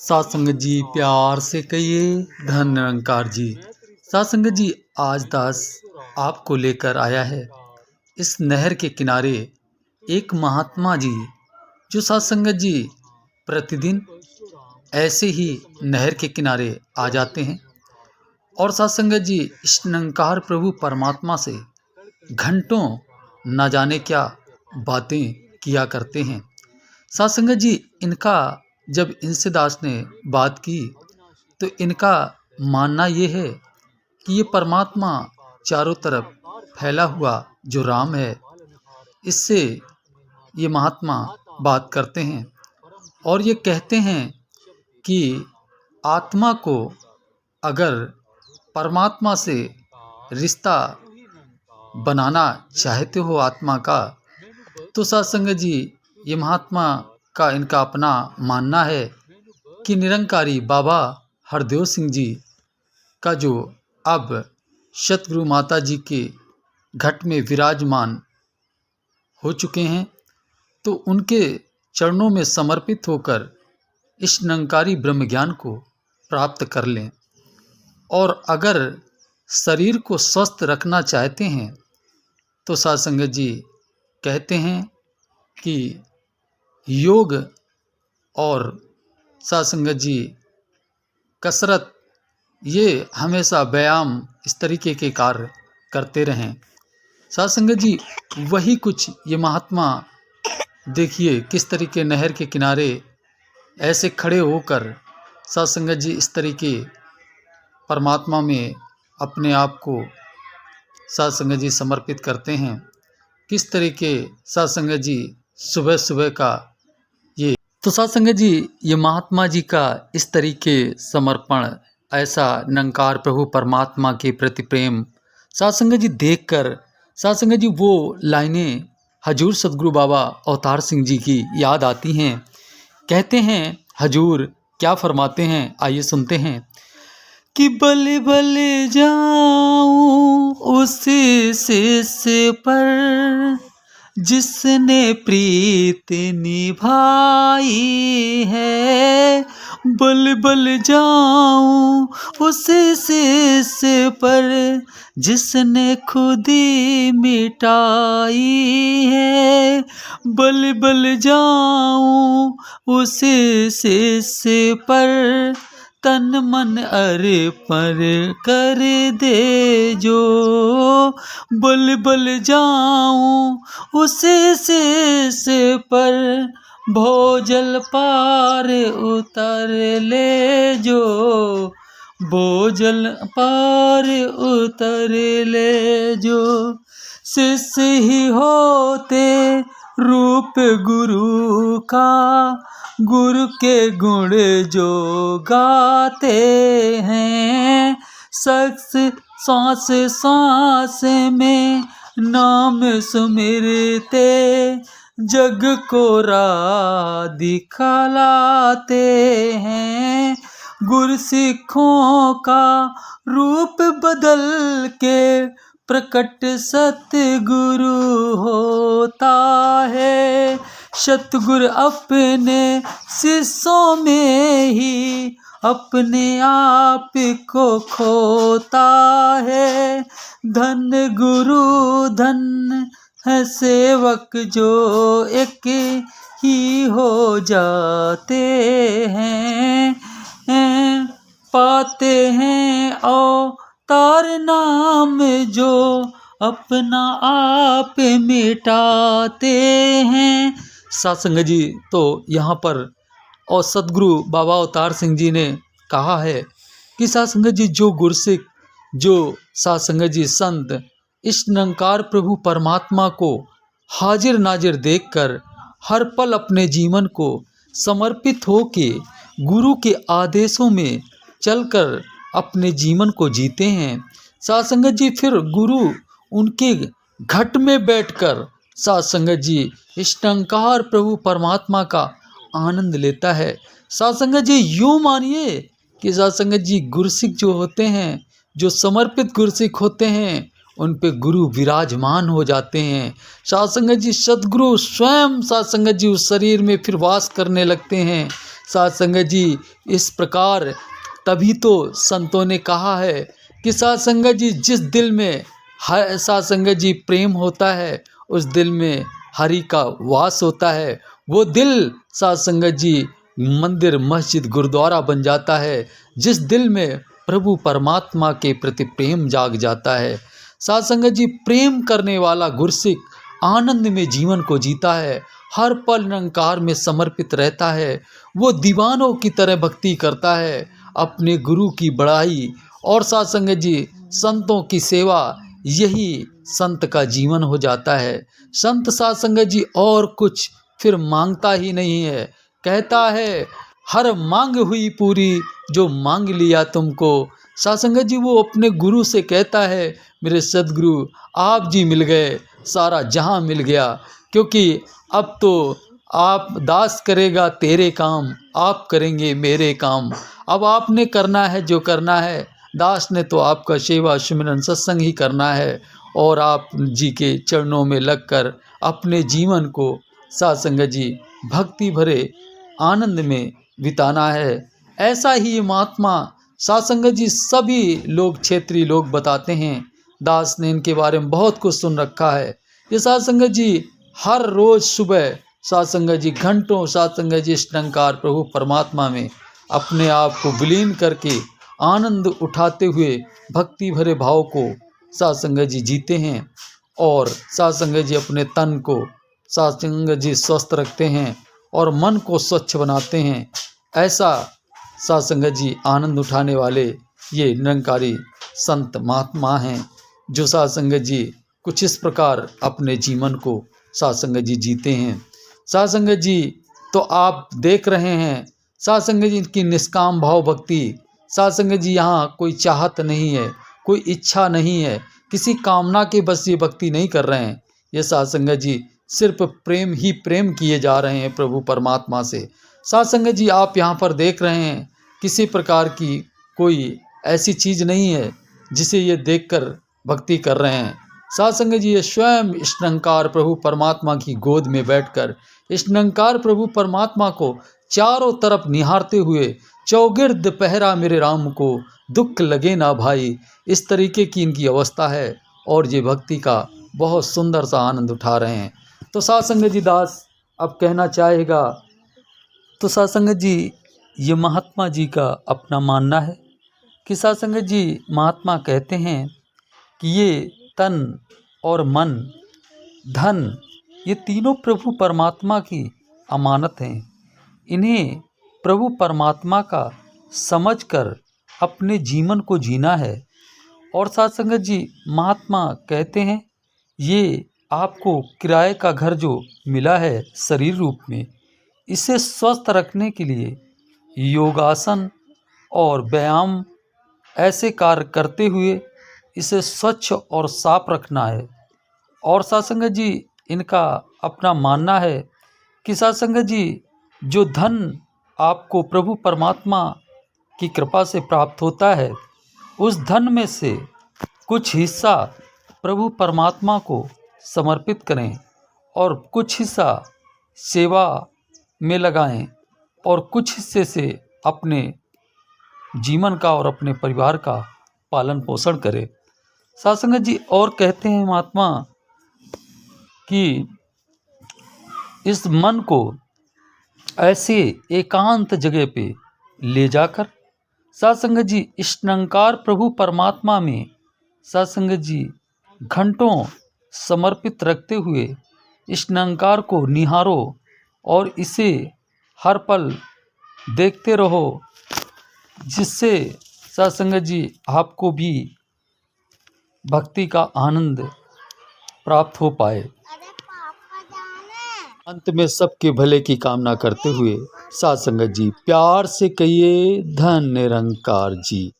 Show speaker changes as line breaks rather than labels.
सात संगत जी प्यार से कहिए धन निरंकार जी। सात संगत जी आज दास आपको लेकर आया है इस नहर के किनारे एक महात्मा जी जो सात संगत जी प्रतिदिन ऐसे ही नहर के किनारे आ जाते हैं और सात संगत जी इस निरंकार प्रभु परमात्मा से घंटों न जाने क्या बातें किया करते हैं। सात संगत जी इनका जब इनसे दास ने बात की तो इनका मानना ये है कि ये परमात्मा चारों तरफ फैला हुआ जो राम है इससे ये महात्मा बात करते हैं और ये कहते हैं कि आत्मा को अगर परमात्मा से रिश्ता बनाना चाहते हो आत्मा का तो सात संगत जी ये महात्मा का इनका अपना मानना है कि निरंकारी बाबा हरदेव सिंह जी का जो अब सतगुरु माता जी के घट में विराजमान हो चुके हैं तो उनके चरणों में समर्पित होकर इस निरंकारी ब्रह्म ज्ञान को प्राप्त कर लें। और अगर शरीर को स्वस्थ रखना चाहते हैं तो सात संगत जी कहते हैं कि योग और सात संगत जी कसरत ये हमेशा व्यायाम इस तरीके के कार्य करते रहें। सात संगत जी वही कुछ ये महात्मा देखिए किस तरीके नहर के किनारे ऐसे खड़े होकर सात संगत जी इस तरीके परमात्मा में अपने आप को सात संगत जी समर्पित करते हैं। किस तरीके सात संगत जी सुबह सुबह का ये तो सात संगत जी ये महात्मा जी का इस तरीके समर्पण ऐसा निरंकार प्रभु परमात्मा के प्रति प्रेम सात संगत जी देखकर सात संगत जी वो लाइनें हजूर सतगुरु बाबा अवतार सिंह जी की याद आती हैं। कहते हैं हजूर क्या फरमाते हैं, आइए सुनते हैं कि बल बल जाऊं उस शीश पर जिसने प्रीत निभाई है। बल बल जाऊं उस शीश पर जिसने खुदी मिटाई है। बल बल जाऊं उस शीश पर तन मन अर्पण कर दे जो। बल बल जाऊं उस शीश पर भोजल पार उतर ले जो। भोजल पार उतर ले जो। शिष्य ही होते रूप गुरु का गुरु के गुण जो गाते हैं। शख्स सांस सांस में नाम सुमिरते जग को राह दिखलाते हैं। गुरु सिखों का रूप बदल के प्रकट सतगुरु होता है। सतगुरु अपने शिष्यों में ही अपने आप को खोता है। धन गुरु धन है सेवक जो एक ही हो जाते हैं। पाते हैं अवतार नाम जो अपना आप मिटाते हैं। सात संगत जी तो यहाँ पर और सतगुरु बाबा अवतार सिंह जी ने कहा है कि सात संगत जी जो गुरसिख जो सात संगत जी संत इस निरंकार प्रभु परमात्मा को हाजिर नाजिर देखकर हर पल अपने जीवन को समर्पित हो के गुरु के आदेशों में चलकर अपने जीवन को जीते हैं। सात संगत जी फिर गुरु उनके घट में बैठकर सात संगत जी इस निरंकार प्रभु परमात्मा का आनंद लेता है। सात संगत जी यूँ मानिए कि सात संगत जी गुरसिख जो होते हैं जो समर्पित गुरसिख होते हैं उन पे गुरु विराजमान हो जाते हैं। सात संगत जी सदगुरु स्वयं सात संगत जी उस शरीर में फिर वास करने लगते हैं। साथ संगत जी, इस प्रकार तभी तो संतों ने कहा है कि साथ संगत जी, जिस दिल में साथ संगत जी प्रेम होता है, उस दिल में हरि का वास होता है। वो दिल साथ संगत जी मंदिर, मस्जिद, गुरुद्वारा बन जाता है। जिस दिल में प्रभु परमात्मा के प्रति प्रेम जाग जाता है, साथ संगत जी, प्रेम करने वाला गुरसिक आनंद में जीवन को जीता है, हर पल निरंकार में समर्पित रहता है। वो दीवानों की तरह भक्ति करता है, अपने गुरु की बड़ाई और साथ संगत जी संतों की सेवा, यही संत का जीवन हो जाता है। संत साथ संगत जी और कुछ फिर मांगता ही नहीं है, कहता है हर मांग हुई पूरी जो मांग लिया तुमको। साथ संगत जी, वो अपने गुरु से कहता है, मेरे सदगुरु आप जी मिल गए, सारा जहां मिल गया, क्योंकि अब तो आप दास करेगा तेरे काम, आप करेंगे मेरे काम। अब आपने करना है जो करना है, दास ने तो आपका सेवा सुमिरन सत्संग ही करना है और आप जी के चरणों में लगकर अपने जीवन को साथ संगत जी भक्ति भरे आनंद में बिताना है। ऐसा ही महात्मा साथ संगत जी सभी लोग, क्षेत्रीय लोग बताते हैं। दास ने इनके बारे में बहुत कुछ सुन रखा है। ये साथ संगत जी हर रोज सुबह साथ संगत जी घंटों साथ संगत जी इस निरंकार प्रभु परमात्मा में अपने आप को विलीन करके आनंद उठाते हुए भक्ति भरे भाव को साथ संगत जी जीते हैं और साथ संगत जी अपने तन को साथ संगत जी स्वस्थ रखते हैं और मन को स्वच्छ बनाते हैं। ऐसा साथ संगत जी आनंद उठाने वाले ये निरंकारी संत महात्मा हैं, जो साथ संगत जी कुछ इस प्रकार अपने जीवन को साथ संगत जी जीते हैं। साथ संगत जी तो आप देख रहे हैं, साथ संगत जी इनकी निष्काम भाव भक्ति। साथ संगत जी यहाँ कोई चाहत नहीं है, कोई इच्छा नहीं है, किसी कामना के बस ये भक्ति नहीं कर रहे हैं। ये साथ संगत जी सिर्फ प्रेम ही प्रेम किए जा रहे हैं प्रभु परमात्मा से। साथ संगत जी आप यहाँ पर देख रहे हैं, किसी प्रकार की कोई ऐसी चीज़ नहीं है जिसे ये देखकर भक्ति कर रहे हैं। साथ संगत जी ये स्वयं इस निरंकार प्रभु परमात्मा की गोद में बैठकर इस निरंकार प्रभु परमात्मा को चारों तरफ निहारते हुए, चौगिर्द पहरा मेरे राम को दुख लगे ना भाई, इस तरीके की इनकी अवस्था है और ये भक्ति का बहुत सुंदर सा आनंद उठा रहे हैं। तो साथ संगत जी दास अब कहना चाहेगा, तो साथ संगत जी ये महात्मा जी का अपना मानना है कि साथ संगत जी महात्मा कहते हैं कि ये तन और मन, धन, ये तीनों प्रभु परमात्मा की अमानत हैं। इन्हें प्रभु परमात्मा का समझकर अपने जीवन को जीना है। और साथ संगत जी महात्मा कहते हैं, ये आपको किराए का घर जो मिला है शरीर रूप में, इसे स्वस्थ रखने के लिए योगासन और व्यायाम ऐसे कार्य करते हुए इसे स्वच्छ और साफ रखना है। और साथ संगत जी इनका अपना मानना है कि साथ संगत जी जो धन आपको प्रभु परमात्मा की कृपा से प्राप्त होता है, उस धन में से कुछ हिस्सा प्रभु परमात्मा को समर्पित करें और कुछ हिस्सा सेवा में लगाएं और कुछ हिस्से से अपने जीवन का और अपने परिवार का पालन पोषण करें। साथ संगत जी और कहते हैं महात्मा कि इस मन को ऐसे एकांत जगह पे ले जाकर साथ संगत जी इस निरंकार प्रभु परमात्मा में साथ संगत जी घंटों समर्पित रखते हुए इस निरंकार को निहारो और इसे हर पल देखते रहो, जिससे साथ संगत जी आपको भी भक्ति का आनंद प्राप्त हो पाए। अंत में सबके भले की कामना करते हुए साथ संगत जी प्यार से कहिए धन निरंकार जी।